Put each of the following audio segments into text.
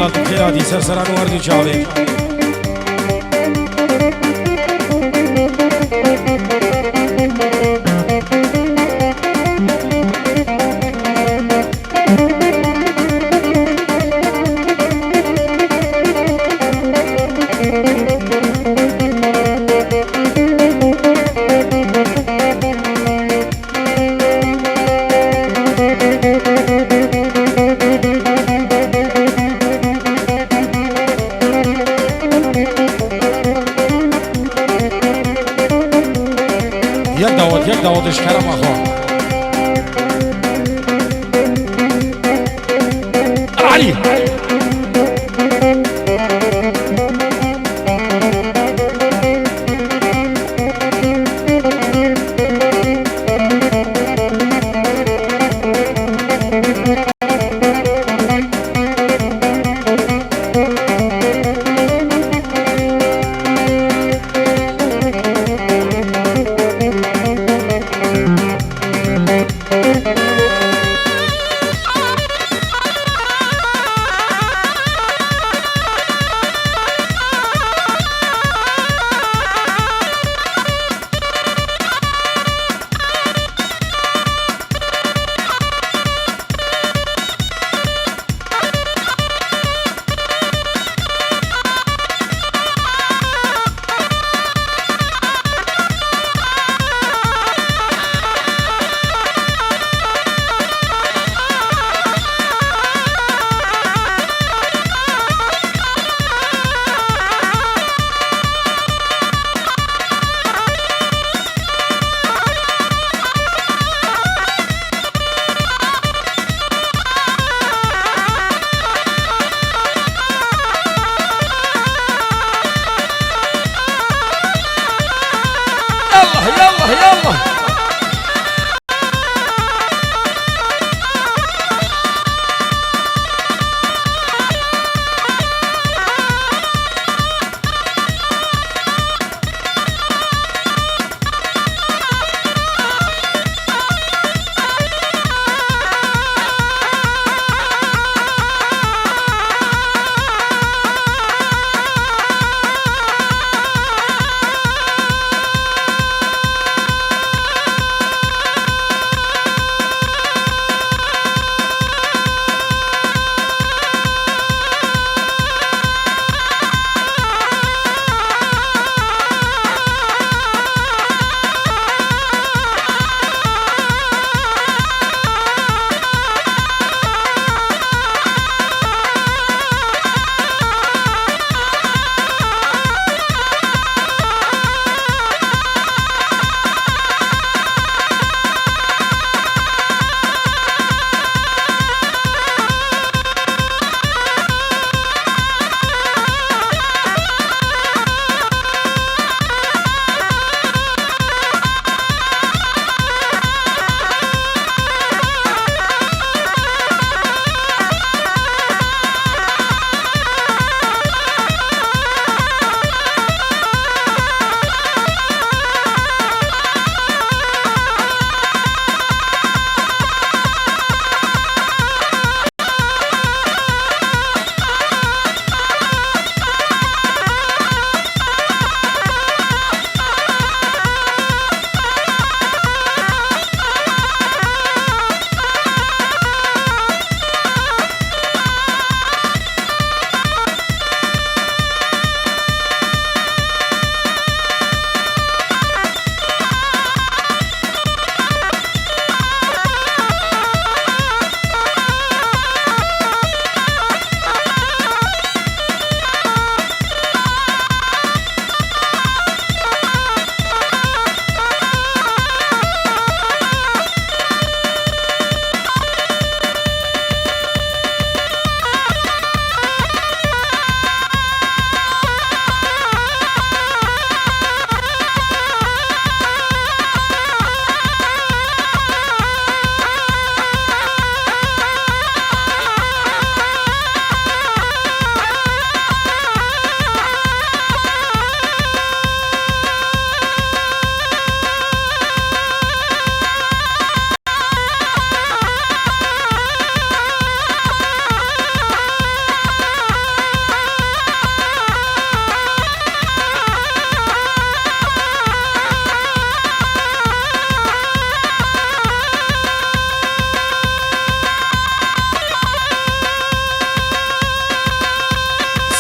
جلال الخيراتي سرسران وردي جاوي یک داودش کرم آخوان علي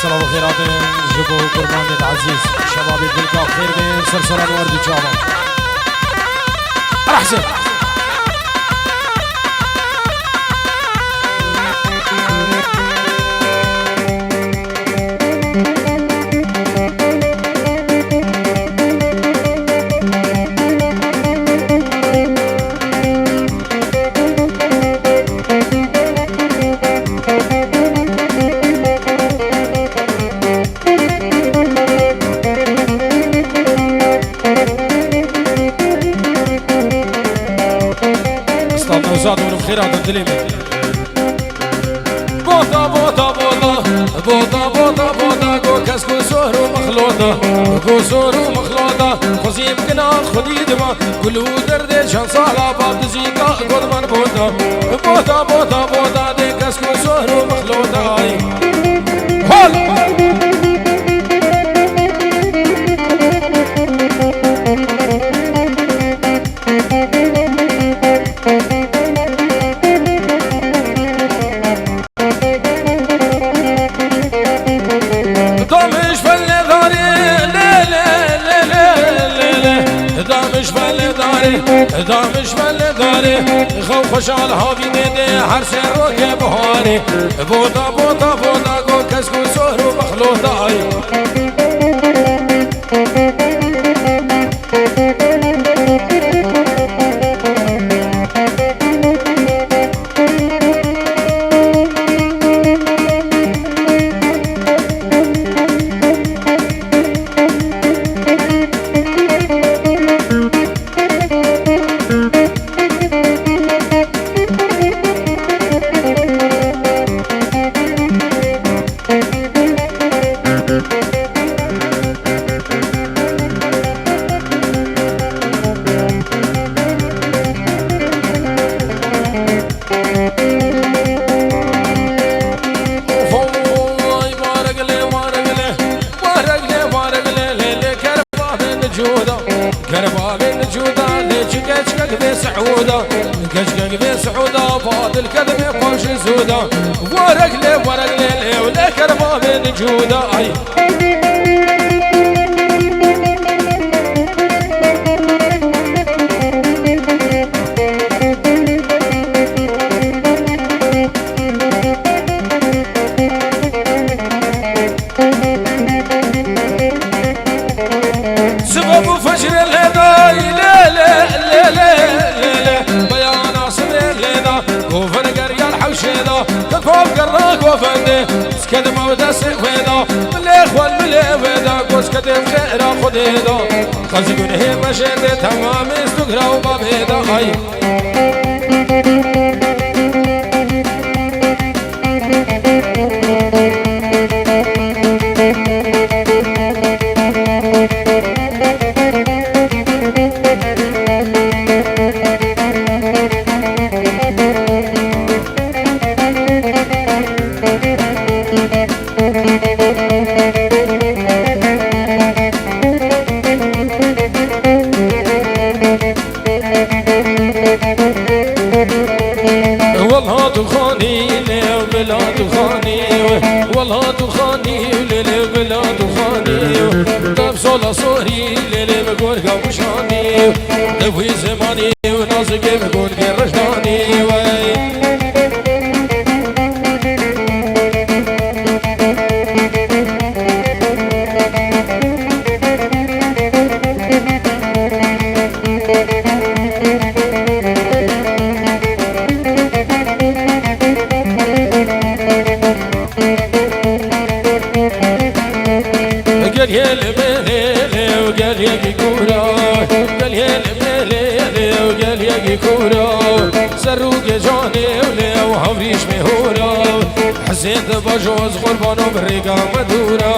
الصلاة وخيرات جبو قربان العزيز شباب الدلقاء خير بين سرسران وردي جابا أحسن زادوا الخيرات الدليمة بوطا بوطا بوطا بوطا بوطا بوطا قو كسكو سهر ومخلوطة قو سهر ومخلوطة خزيم كنا خدي دما كلو درد شان صالة باب دزيقا قربان بوطا بوطا بوطا بوطا دي كسكو سهر ومخلوطة هول دامش بل داره خو خوشحال هاوی نده هر سر رو که بهاره بودا بودا بودا گو کس کو سهر و مخلوطای كشكك بسعودة فاضل الكذب فوش سودة ورق لي ولا كربا بين جودة سبب فجر الهداي لا لا لا لا كوفن قريال حوشيدا كفوف قراك وفنده سكد مودا سيفيدا مليخوال مليفيدا قوس كدم خيرا خديدا خزقون هي مشيدة تمام استقرا وبابيدا اي والله تخاني بلاد خاني والله تخاني بلاد خاني طب صولا صوري ليلي بقول قوشاني دوي زماني ونازقي بقول رجلاني قال يا المليلي وقال يا كورا قال يا المليلي وقال يا كورا سروق جاني ولا وحوريش مهورا حسيت بجوز قربان وبرقا مدورا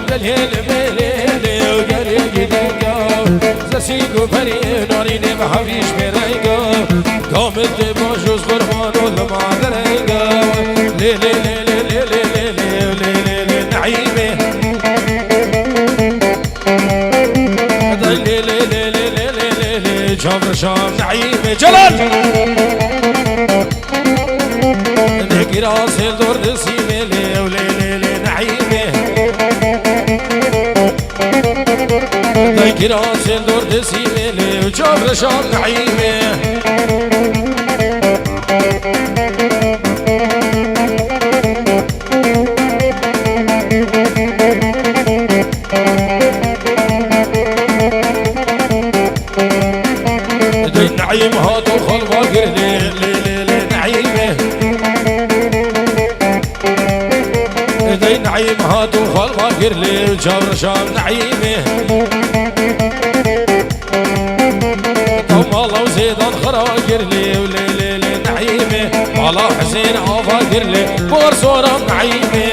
دلهل بليلي وقريق دقاو زسيقو فري ناريني محبيش بريقو قامت باشوز قربان ولما دريقو ليلي ليلي ليلي ليلي ليلي نعيمي ليلي ليلي ليلي ليلي جابر شام نعيمي جلال نهكي راسي الدور نسيمي ليلي نعيمي نهكي راسي الدور نسيمي وجابر شام نعيمي نعيم هاتو خلفا قرلي نعيمه دي نعيم هاتو خلفا قرلي جابر شام نعيمه طم الله وزيدان خرا قرلي وليلي نعيمه والله حسين عافا قرلي بورصورة نعيمه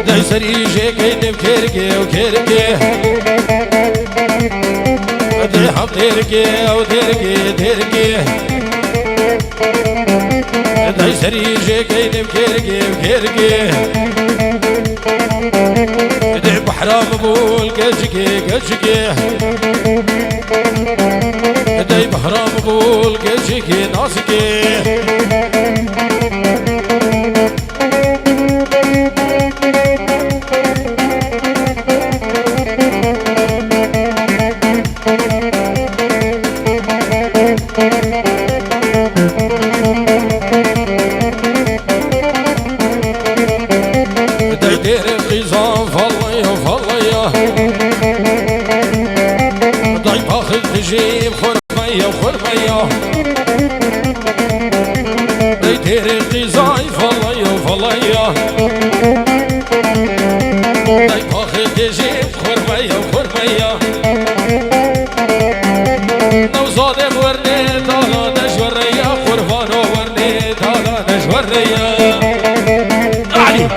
داي سريجي كيدم كيركي وكيركي داي حب تيركي وتيركي تيركي داي سريجي كيدم كيركي وكيركي داي بحرام بول كجكي كجكي داي بحرام بول كجكي ناسكي داير القزام فالله فالله داي باخذ تجيب خرمية وخرمية داير القزام فالله فالله داي باخذ تجيب خرمية وخرمية نوزاد ورنيت على نجورية قربانو ورنيت على نجورية علي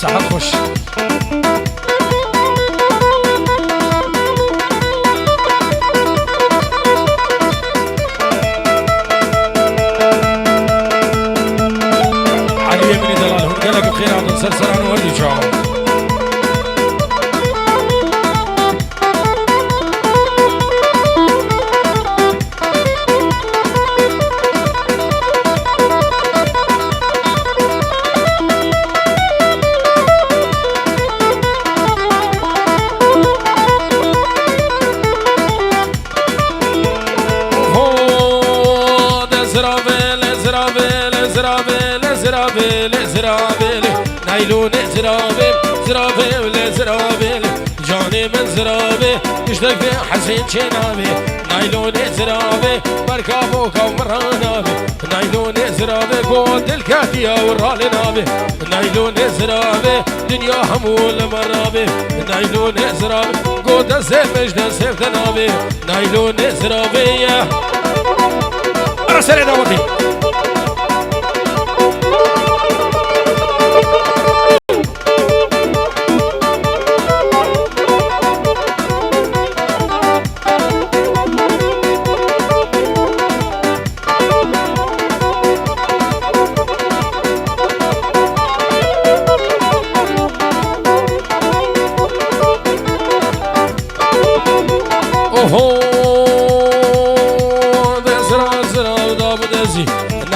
صحة خوش علي يمني دلالهم قالك بخير عبد السلسل عن وردي شعور نايلون زرابي زرابي ولا زرابي جاني من زرابي اشتاق في حسين شنابي نايلون زرابي مركبو كومرانابي نايلون زرابي قود الكاتية والرالي نابي نايلون زرابي دنيا حمول مرابي نايلون زرابي قود السيف مجد السيف تنابي نايلون زرابي أرسل دعوتي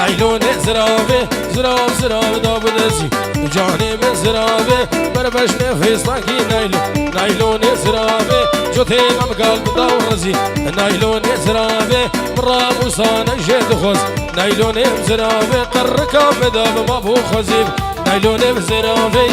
نايلون زرابي زراب زراب داب دزي جاني من زرابي بربش نفيس طاقي نايلون زرابي جوتي مم قلب دور رزي نايلون زرابي مرام وصانا جيد خوز نايلون زرابي قركا مداب مابو خزيب نايلون زرابي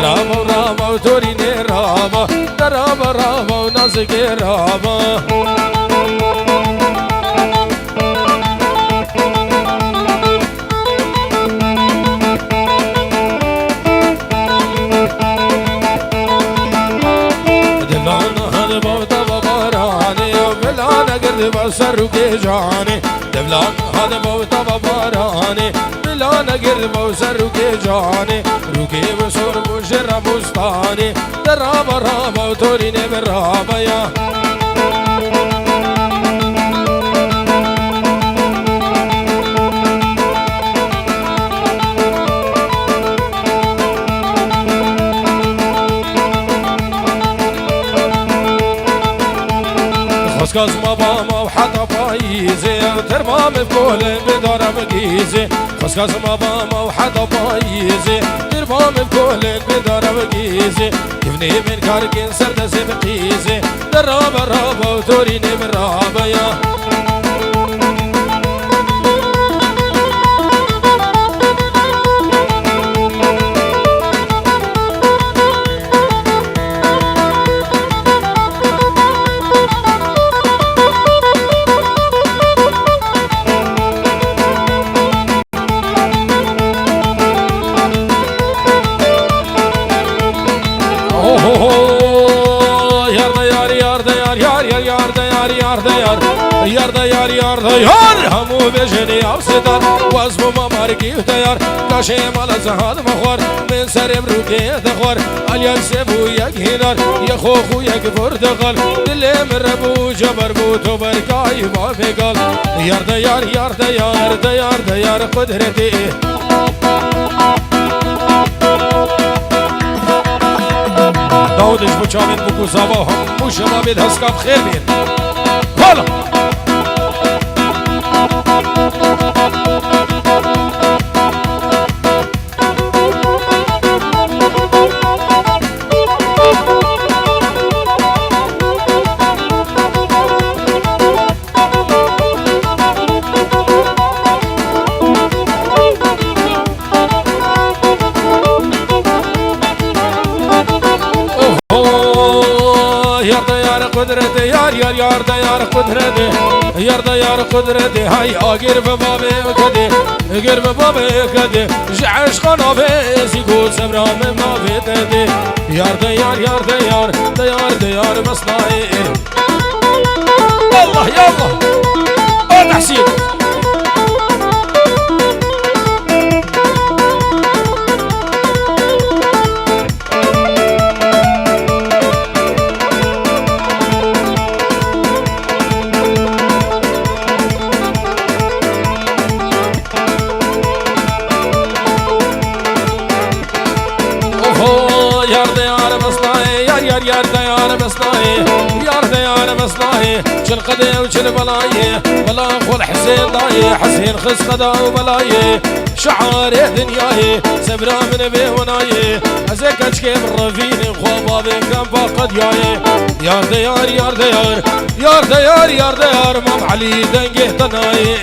راما وتوريني راما راما ونازك راما دلانا هذا بوتا بباراني بلانا قرد بسر جاني دلانا هذا بوتا بباراني بلانا قرد بسر جاني روكي بسور مجرى بستاني درابا رابا وتوريني بالرابا يا خسكاز مباما وحتى بايزي ترمام بكل بدار بقيزي خسكاز مباما وحتى بايزي ترمام بكل بدار بقيزي يفني من كاركين سرد سبقيزي درابا رابا وتوريني بالرابا يا يار همو بجني أوسطار واسمو مماركي وتيار كاشي مال زهاد مخور من سرم روكي دخور اليار سبو يك هنار يخوخو يك فردقال دلي من ربو جبر بو تبركاي ما بقال يار ديار يار ديار ديار ديار قدرتي داودش بچامین بکو زبا هم موشما بید هسکم خیر بین حالا قدرتي يار يار يار ديار قدرتي يار ديار قدرتي هاي اقر ببابي كدي اقر ببابي كدي جعش قنافيس يقول سبرا من ما في تدي يار ديار يار ديار ديار ديار مصنعي الله يلا او تحسين يار ديار مصنعي يار ديار مصنعي شل قدي وشل بلاي بلا خول حسين ضاي حسين خس قدا وبلاي شعار دنياي سبرا من بيه وناي ازيك اشكي بالرفين خوابي كان فقد ياي يار ديار يار ديار يار ديار يار ديار مام علي دنقه تناي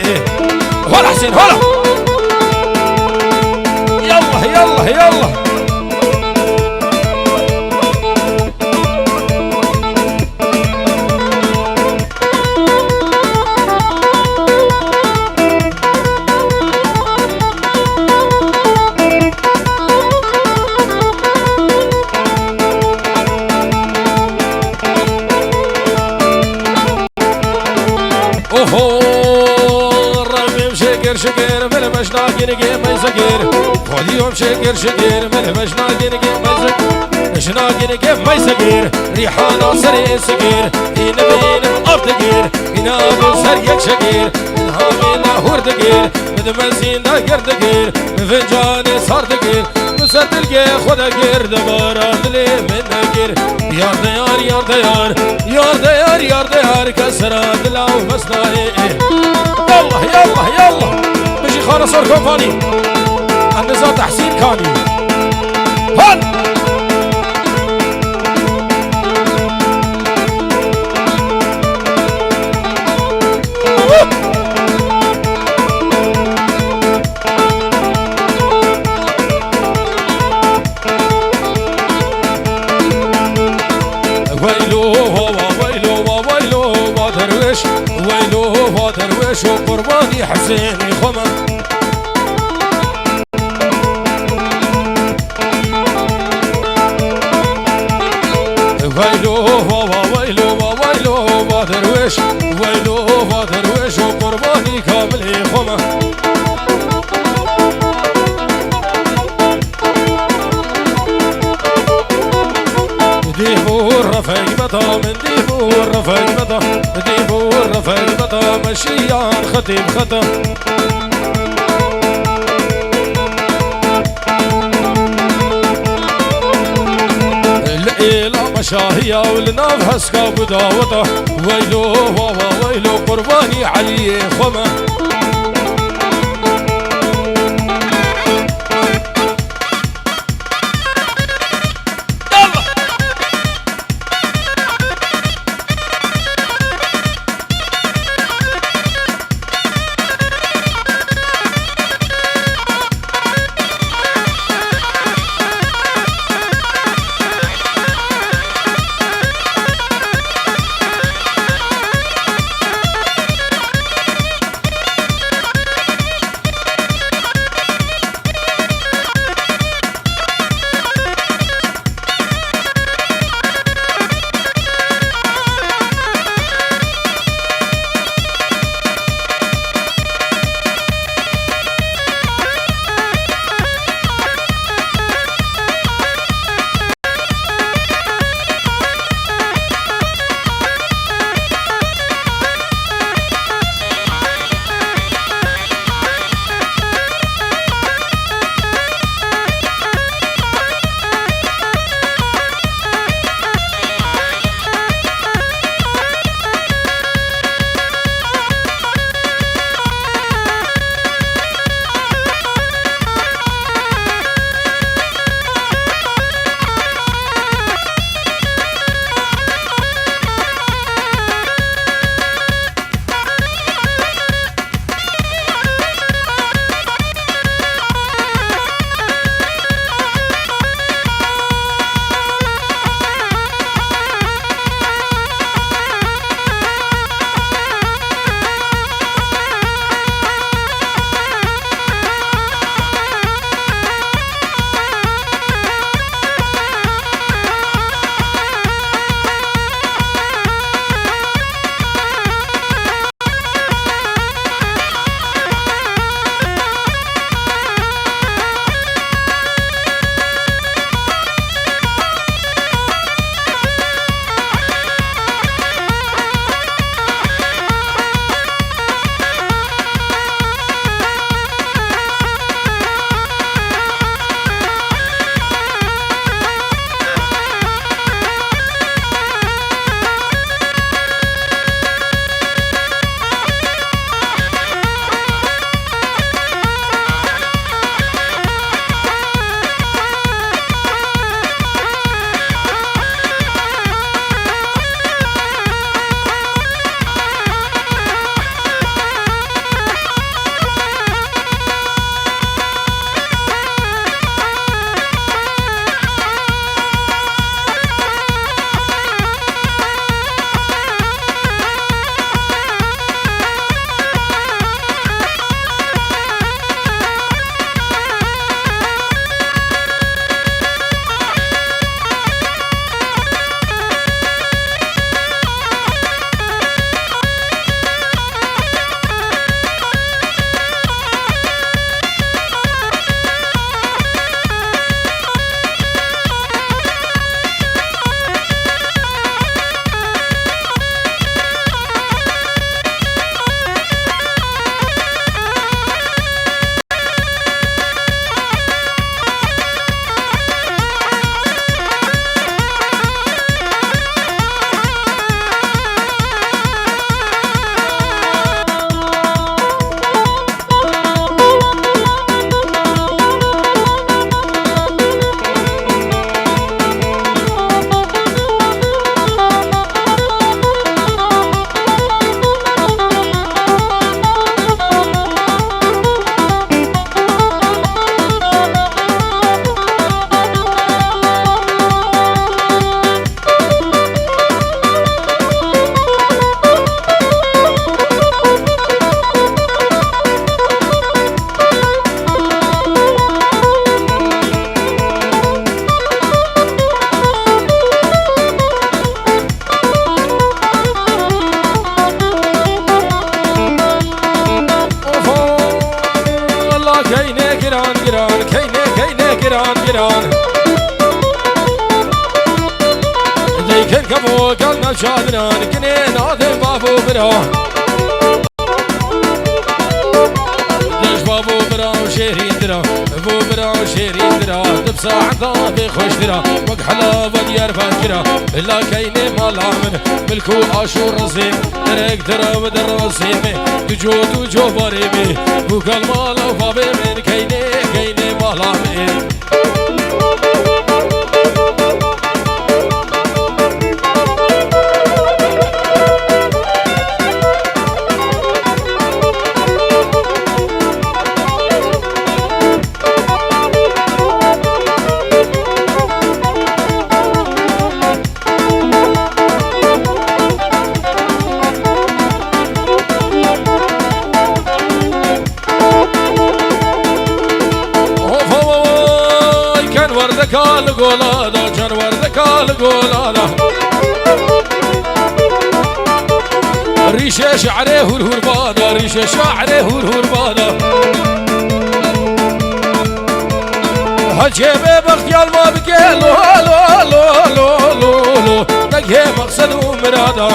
هلا حسين هلا يلا يلا يلا شكر من مشنا جنقي ما يسكر خذ يوم شكر شكر من مشنا جنقي ما يسكر مشنا جنقي ما يسكر ريحانا سري سكر إن بين أفتكر إن أبو سريك شكر إنها من هور دكر مدمسين دا كردكر فنجاني صار دكر مسدلقي خذ كر دبارا دلي من دكر يار ديار يار ديار يار ديار يار ديار كسرا دلاو مسناي يلا يلا يلا بيجي خالص صار كومباني النزار تحسين كاني هون شو قرباني حسيني خما ويلو ويلو ويلو درويش ويلو درويش وقرباني كامل خما ديبو الرفاق بطا من ديبو الرفاق بطا ديبو الرفاق بطا مشيان ختم خطا الإيلا مشاهية والناف هسكا بداوطة ويلو ويلو قرباني علي خما كن كبو قلنا شادران كنين هذا بابو برا ليش بابو برا وشيرين درا بابو برا وشيرين درا تبصع عذابي خوش درا وقحلا وديار فاكرا إلا كيني مالا من ملكو عاشور رزيم درك درا ودر رزيمي تجو تجو باريمي وقال مالا وفابي من كيني كيني مالا من وردكال قولانا جان وردكال قولانا ريشة شعره هور بانا ريشة شعره هور بانا هجيب بختيال ما بكي لو لو لو لو لو لو تقهي مقصد ومرادا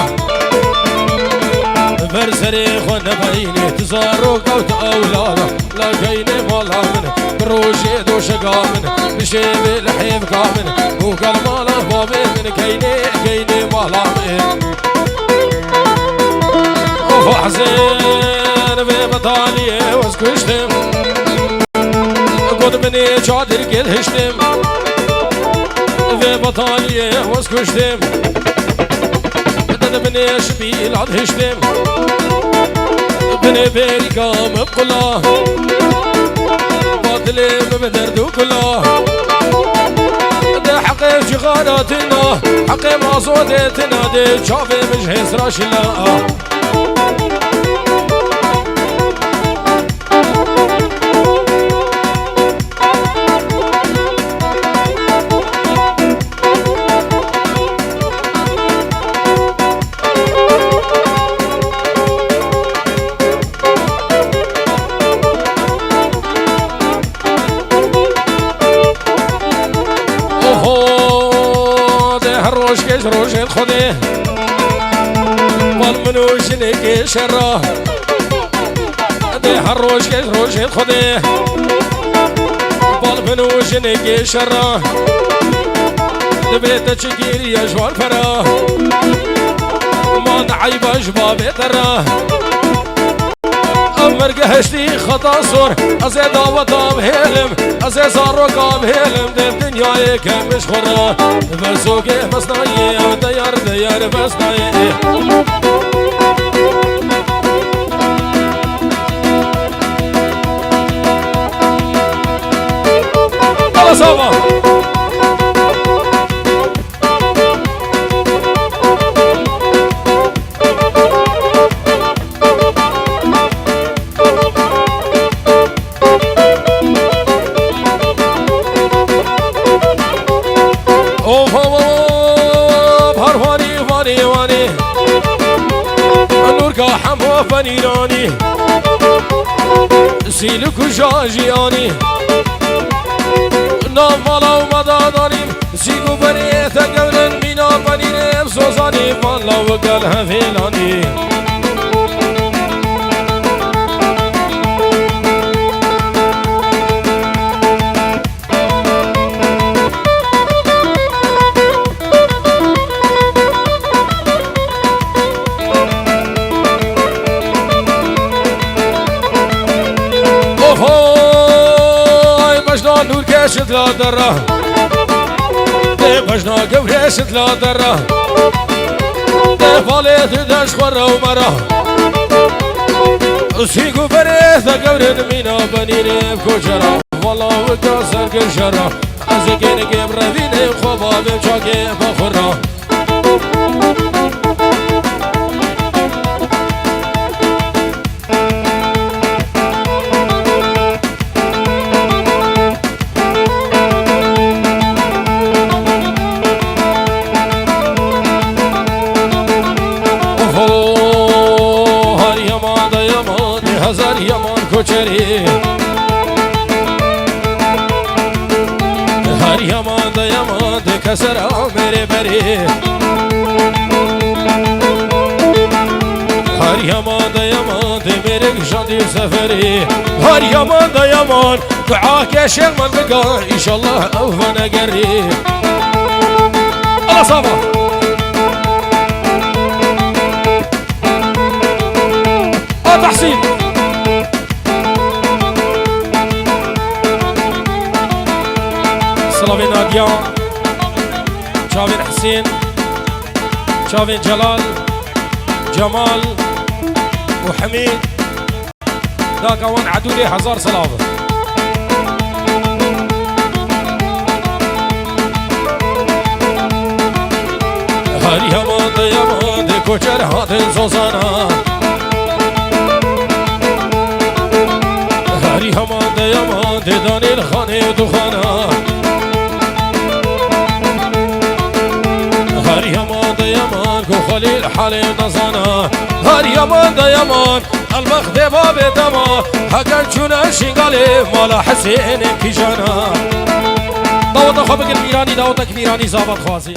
برسري خون بيني تزارك او تأولانا لا كيني مالا منه بروشي دوش قامن بشيب الحيب قامن وقال مالا بابي من كيني كيني مالا من اوه حزين في بطالية واسكشتم قد مني شادر قد هشتم في بطالية واسكشتم بدد مني شبيل عد هشتم بني بيري قام بقلا باطلي ببدردو كله ده حقي شغالاتنا حقي مصودتنا ده شافي مش هسراش لا روشت خودي والمنوش نكي شرا ده هالروش كيش روشت خودي والمنوش نكي شرا دبيت تشكير يا جوال فرا ما نعيب أجباب ترى أمرك هشتي خطا صور أزي دعوة بهلم أزي زاروك بهلم دي الدنيا كم مش خورا بسوك مصنعي ديار ديار مصنعي الله سوا فنيراني سيلك وجاجياني نام مالا ومداداني سيكو بريت قولن بينا بنيني بسوزاني مالا وقالها فيلاني نور كاشت لا درة بجنا قوريشت لا درة فاليت داش خورة ومرة سيقو بريث قورن مينا بنيني بكوشرة والله وكاسر كشرة أزكين قبر فيني خوبا بمشاكي بخورة هزار يمان کوچری هر یمان ده کسر میره بری هر یمان دا یمان دمیرک جاندی سفری هر یمان دا یمان دعاك شيخ من بقى ان شاء الله اوفنا قريب الله صافا تحسين سلافين ناديان شافين حسين شافين جلال جمال وحميد ذاك وان عدولي 1000 سلافه هر یمان ده یمان ده کوچر هات زوزانا هر یمان ده یمان ده دانیل خانه دخانا هر یمان ده یمان کو خلیل حال نزانا هر یمان ده یمان المخ ده باب دما هکر چونه شنگاله مالا حسین پیشانا داوت خواب میرانی داوت میرانی زابط خوازی